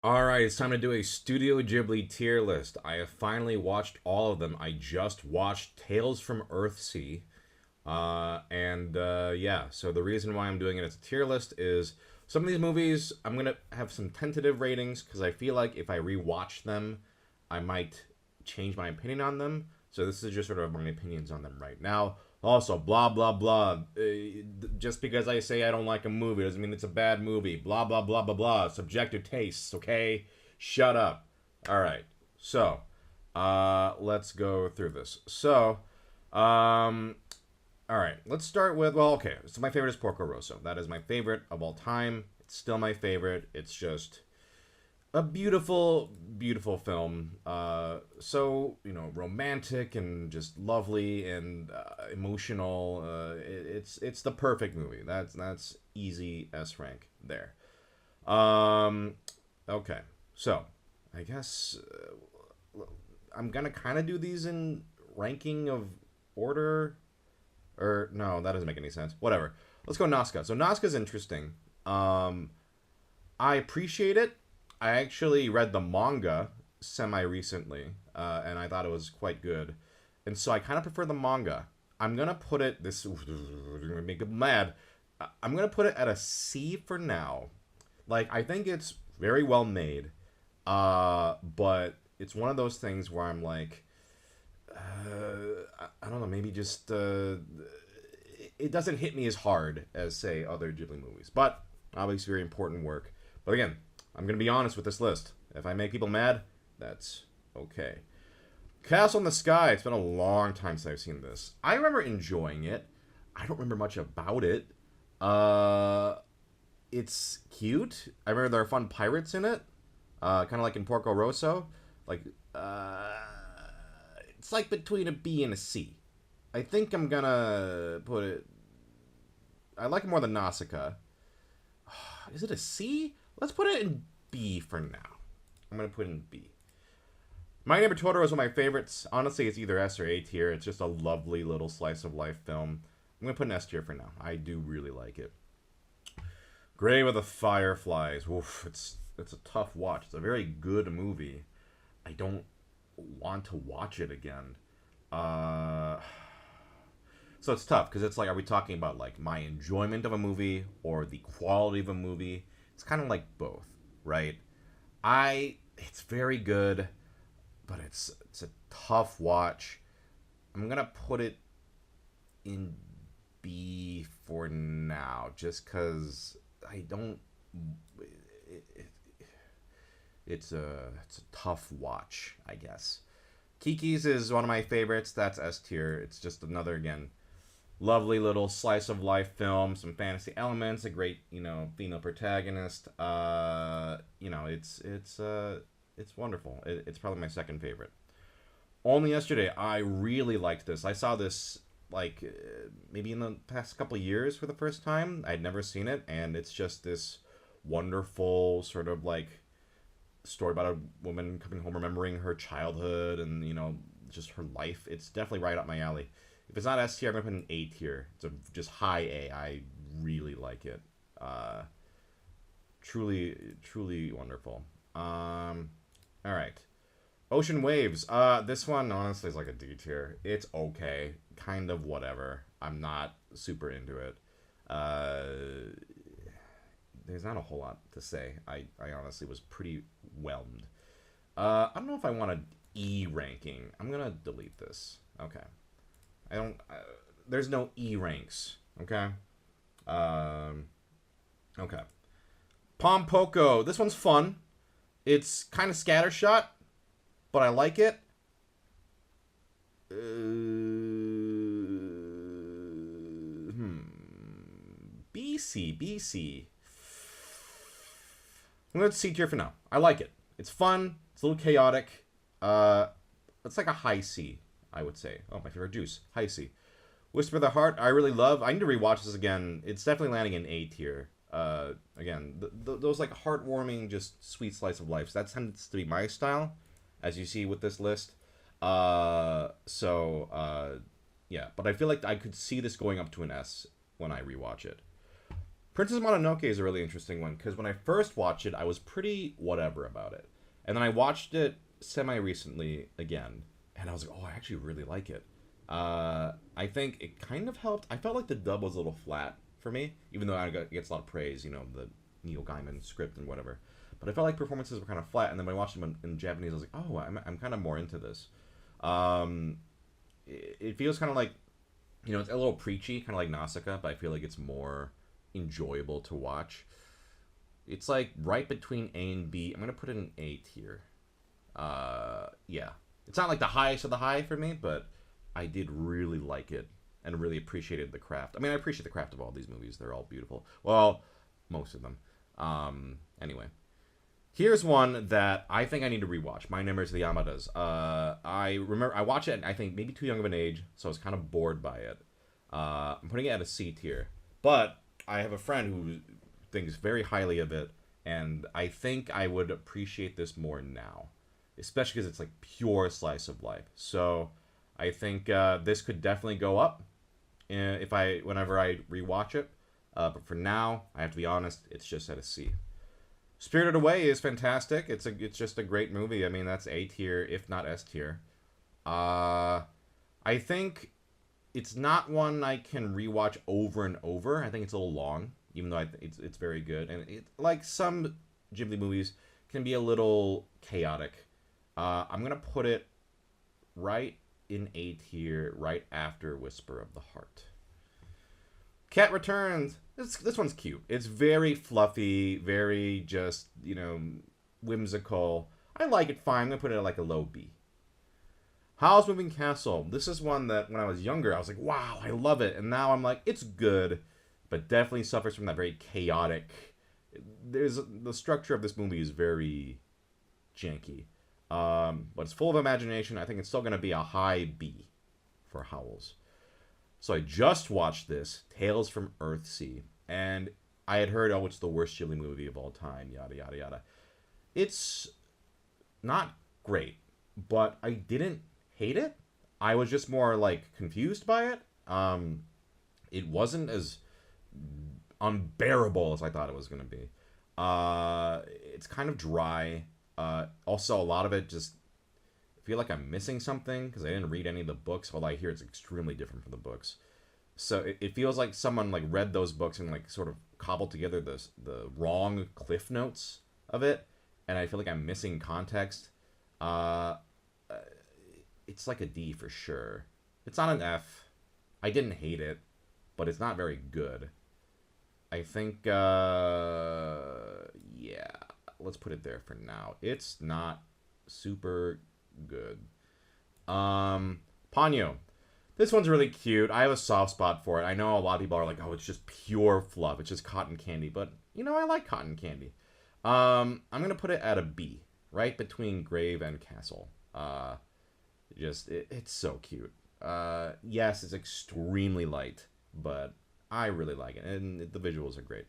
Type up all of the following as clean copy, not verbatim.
Alright, it's time to do a Studio Ghibli tier list. I have finally watched all of them. I just watched Tales from Earthsea. Yeah, so the reason why I'm doing it as a tier list is some of these movies, I'm going to have some tentative ratings because I feel like if I rewatch them, I might change my opinion on them. So this is just sort of my opinions on them right now. Also, blah, blah, blah. Just because I say I don't like a movie doesn't mean it's a bad movie. Blah, blah, blah, blah, blah. Subjective tastes, okay? Shut up. All right. So, let's go through this. Um, all right. Let's start with, well, okay. So my favorite is Porco Rosso. That is my favorite of all time. It's still my favorite. It's just a beautiful, beautiful film. Romantic and just lovely and emotional. It's the perfect movie. That's easy S rank there. Um, okay, so I guess I'm gonna kind of do these in ranking of order, or no, that doesn't make any sense. Whatever. Let's go Nazca. So Nazca's interesting. Um, I appreciate it. I actually read the manga semi recently, and I thought it was quite good. And so I kind of prefer the manga. I'm gonna put it this gonna make it mad. I'm gonna put it at a C for now. Like I think it's very well made, but it's one of those things where I'm like, I don't know, maybe just it doesn't hit me as hard as say other Ghibli movies. But obviously very important work. But again, I'm gonna be honest with this list. If I make people mad, that's okay. Castle in the Sky. It's been a long time since I've seen this. I remember enjoying it. I don't remember much about it. Uh, it's cute. I remember there are fun pirates in it. Kind of like in Porco Rosso. Like, uh, it's like between a B and a C. I think I'm gonna put it. I like it more than Nausicaa. Is it a C? Let's put it in B for now. I'm gonna put it in B. My Neighbor Totoro is one of my favorites. Honestly, it's either S or A tier. It's just a lovely little slice of life film. I'm gonna put an S tier for now. I do really like it. Grave of the Fireflies. Oof, it's a tough watch. It's a very good movie. I don't want to watch it again. Uh, so it's tough because it's like, are we talking about like my enjoyment of a movie or the quality of a movie? It's kind of like both, right? It's very good, but it's a tough watch. I'm gonna put it in B for now, just because I don't. It, it, it's a tough watch, I guess. Kiki's is one of my favorites. That's S tier. It's just another again lovely little slice of life film, some fantasy elements, a great female protagonist. It's wonderful. It's probably my second favorite. Only Yesterday, I really liked this. I saw this like maybe in the past couple of years for the first time. I'd never seen it, and it's just this wonderful sort of like story about a woman coming home remembering her childhood and just her life. It's definitely right up my alley. If it's not S tier, I'm gonna put an A tier. It's a just high A. I really like it. Uh, truly, truly wonderful. All right. Ocean Waves. This one honestly is like a D tier. It's okay, kind of whatever. I'm not super into it. Uh, there's not a whole lot to say. I honestly was pretty whelmed. I don't know if I want an E ranking. I'm gonna delete this. Okay. I don't. There's no E ranks. Okay. Um. Okay. Pom Poko. This one's fun. It's kind of scattershot, but I like it. BC BC. I'm going to C tier for now. I like it. It's fun. It's a little chaotic. It's like a high C, I would say. Oh, my favorite juice. High C. Whisper of the Heart, I really love. I need to rewatch this again. It's definitely landing in A tier. Again, those like heartwarming, just sweet slice of life. So that tends to be my style, as you see with this list. Yeah. But I feel like I could see this going up to an S when I rewatch it. Princess Mononoke is a really interesting one because when I first watched it, I was pretty whatever about it, and then I watched it semi recently again, and I was like, oh, I actually really like it. I think it kind of helped. I felt like the dub was a little flat for me, even though it gets a lot of praise, the Neil Gaiman script and whatever. But I felt like performances were kind of flat, and then when I watched them in Japanese, I was like, oh, I'm kind of more into this. Um, it feels kind of like, it's a little preachy, kind of like Nausicaa, but I feel like it's more enjoyable to watch. It's like right between A and B. I'm gonna put it in A tier. Yeah, it's not like the highest of the high for me, but I did really like it and really appreciated the craft. I mean, I appreciate the craft of all these movies. They're all beautiful. Well, most of them. Anyway, here's one that I think I need to rewatch. My Neighbors the Yamadas. I remember I watched it, and I think maybe too young of an age, so I was kind of bored by it. I'm putting it at a C tier, but I have a friend who thinks very highly of it, and I think I would appreciate this more now, especially because it's like pure slice of life. So I think this could definitely go up whenever I rewatch it. But for now, I have to be honest, it's just at a C. Spirited Away is fantastic. It's just a great movie. I mean, that's A tier, if not S tier. I think it's not one I can rewatch over and over. I think it's a little long, even though it's very good. And like some Ghibli movies, can be a little chaotic. I'm gonna put it right in A tier, right after Whisper of the Heart. Cat Returns. This one's cute. It's very fluffy, very just, whimsical. I like it fine. I'm going to put it at like a low B. Howl's Moving Castle. This is one that when I was younger, I was like, wow, I love it. And now I'm like, it's good, but definitely suffers from that very chaotic. The structure of this movie is very janky. But it's full of imagination. I think it's still going to be a high B for Howl's. So I just watched this, Tales from Earthsea, and I had heard, oh, it's the worst Ghibli movie of all time, yada, yada, yada. It's not great, but I didn't hate it. I was just more, like, confused by it. It wasn't as unbearable as I thought it was going to be. It's kind of dry. Also, a lot of it just feel like I'm missing something because I didn't read any of the books, although I hear it's extremely different from the books. So it feels like someone like read those books and like sort of cobbled together the wrong cliff notes of it, and I feel like I'm missing context. It's like a D for sure. It's not an F. I didn't hate it, but it's not very good. I think yeah, let's put it there for now. It's not super good. Ponyo. This one's really cute. I have a soft spot for it. I know a lot of people are like, oh, it's just pure fluff. It's just cotton candy. But, I like cotton candy. I'm going to put it at a B. Right between Grave and Castle. It's so cute. Yes, it's extremely light. But I really like it. And the visuals are great.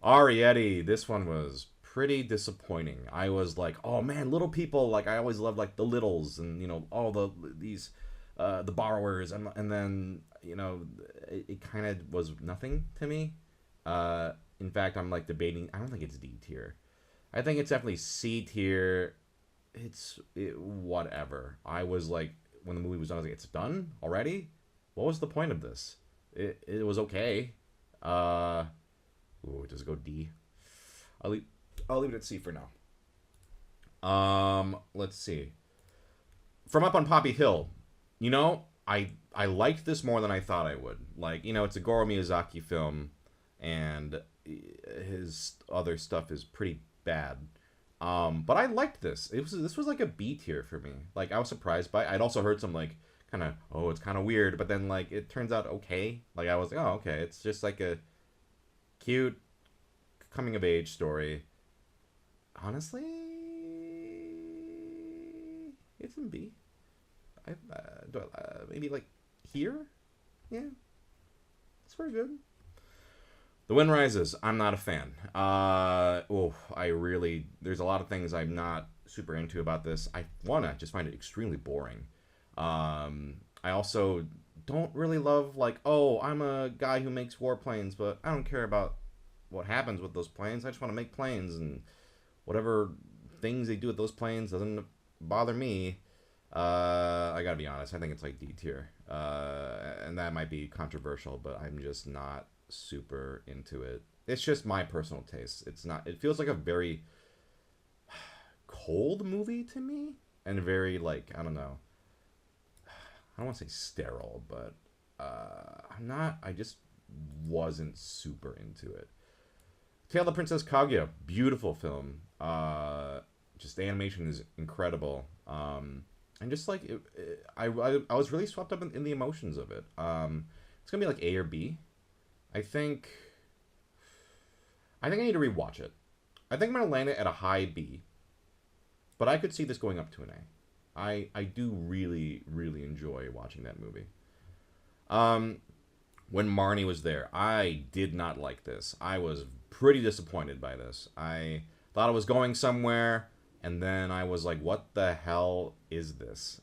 Arrietty. This one was pretty disappointing. I was like, oh man, little people, like I always loved like the littles and all these the borrowers, and then it kind of was nothing to me. In fact, I'm like debating. I don't think it's D tier. I think it's definitely C tier. Whatever. I was like, when the movie was done, I was like, it's done already. What was the point of this? It was okay. Does it go D? I'll leave it at C for now. Let's see. From Up on Poppy Hill, I liked this more than I thought I would. Like, it's a Goro Miyazaki film, and his other stuff is pretty bad. But I liked this. This was like a B tier for me. Like, I was surprised by it. I'd also heard some like kind of, oh, it's kind of weird, but then like it turns out okay. Like I was like, oh, okay, it's just like a cute coming of age story. Honestly, it's in B. Maybe like here? Yeah. It's very good. The Wind Rises. I'm not a fan. There's a lot of things I'm not super into about this. I just find it extremely boring. I also don't really love, like, oh, I'm a guy who makes warplanes, but I don't care about what happens with those planes. I just want to make planes, and whatever things they do with those planes doesn't bother me. I gotta be honest. I think it's like D tier, and that might be controversial, but I'm just not super into it. It's just my personal taste. It's not. It feels like a very cold movie to me, and very like I don't know. I don't want to say sterile, but I'm not. I just wasn't super into it. Tale of the Princess Kaguya, beautiful film. Just the animation is incredible. And just like I was really swept up in the emotions of it. It's gonna be like A or B. I think. I think I need to rewatch it. I think I'm gonna land it at a high B. But I could see this going up to an A. I do really really enjoy watching that movie. When Marnie was there, I did not like this. I was pretty disappointed by this. I thought it was going somewhere, and then I was like, what the hell is this?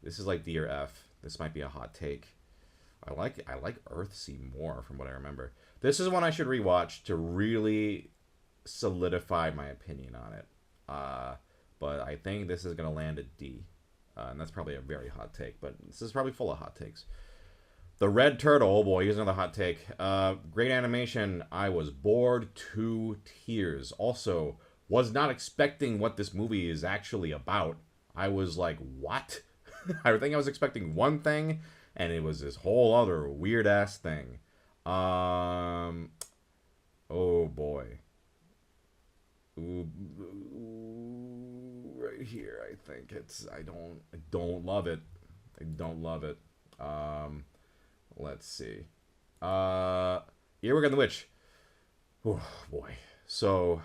This is like D or F. This might be a hot take. I like Earthsea more from what I remember. This is one I should rewatch to really solidify my opinion on it. But I think this is going to land at D. And that's probably a very hot take, but this is probably full of hot takes. The Red Turtle, oh boy, here's another hot take. Great animation. I was bored to tears. Also, was not expecting what this movie is actually about. I was like, what? I think I was expecting one thing, and it was this whole other weird-ass thing. Oh boy. Ooh, right here, I think it's. I don't love it. I don't love it. Let's see. Earwig and the Witch. Oh boy. So,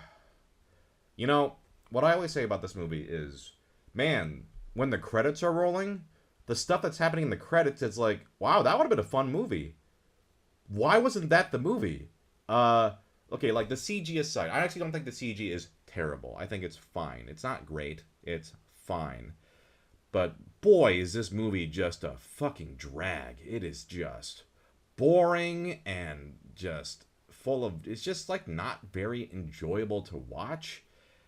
you know what I always say about this movie is, man, when the credits are rolling, the stuff that's happening in the credits, it's like, wow, that would have been a fun movie. Why wasn't that the movie? Okay, like the CG aside, I actually don't think the CG is terrible. I think it's fine. It's not great. It's fine. But boy, is this movie just a fucking drag. It is just boring and just full of... It's just like not very enjoyable to watch.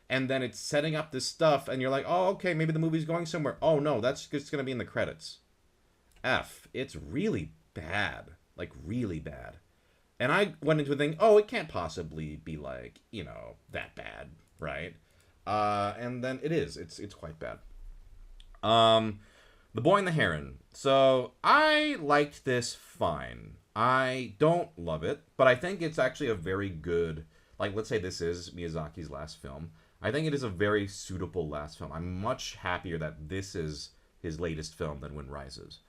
And then it's setting up this stuff and you're like, oh, okay, maybe the movie's going somewhere. Oh, no, that's just going to be in the credits. F. It's really bad. Like, really bad. And I went into a thing, oh, it can't possibly be like, you know, that bad, right? And then it is. It's quite bad. The Boy and the Heron. So, I liked this fine. I don't love it, but I think it's actually a very good, like, let's say this is Miyazaki's last film. I think it is a very suitable last film. I'm much happier that this is his latest film than Wind Rises.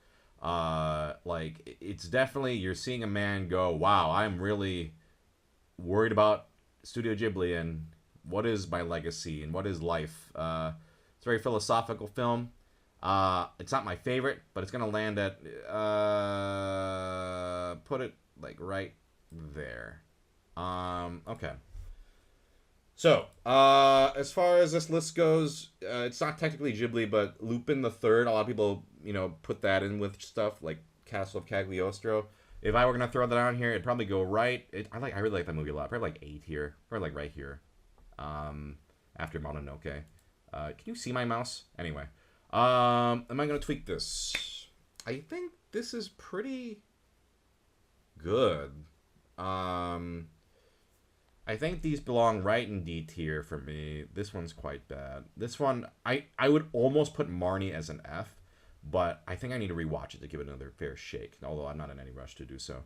Like, it's definitely, you're seeing a man go, wow, I'm really worried about Studio Ghibli and what is my legacy and what is life. It's a very philosophical film. It's not my favorite, but it's gonna land at, put it, like, right there. Okay. So, as far as this list goes, it's not technically Ghibli, but Lupin the Third, a lot of people, you know, put that in with stuff like Castle of Cagliostro. If I were gonna throw that on here, it'd probably go right. I really like that movie a lot. Probably like 8 here. Probably like right here. After Mononoke. Can you see my mouse? Anyway. Am I gonna tweak this? I think this is pretty good. I think these belong right in D tier for me. This one's quite bad. This one, I would almost put Marnie as an F, but I think I need to rewatch it to give it another fair shake, although I'm not in any rush to do so.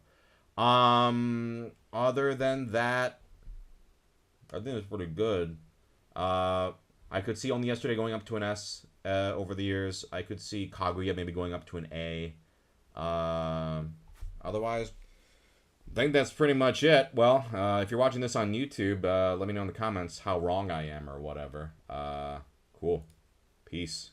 Other than that, I think it's pretty good. I could see Only Yesterday going up to an S over the years. I could see Kaguya maybe going up to an A. Otherwise, I think that's pretty much it. Well, if you're watching this on YouTube, let me know in the comments how wrong I am or whatever. Cool. Peace.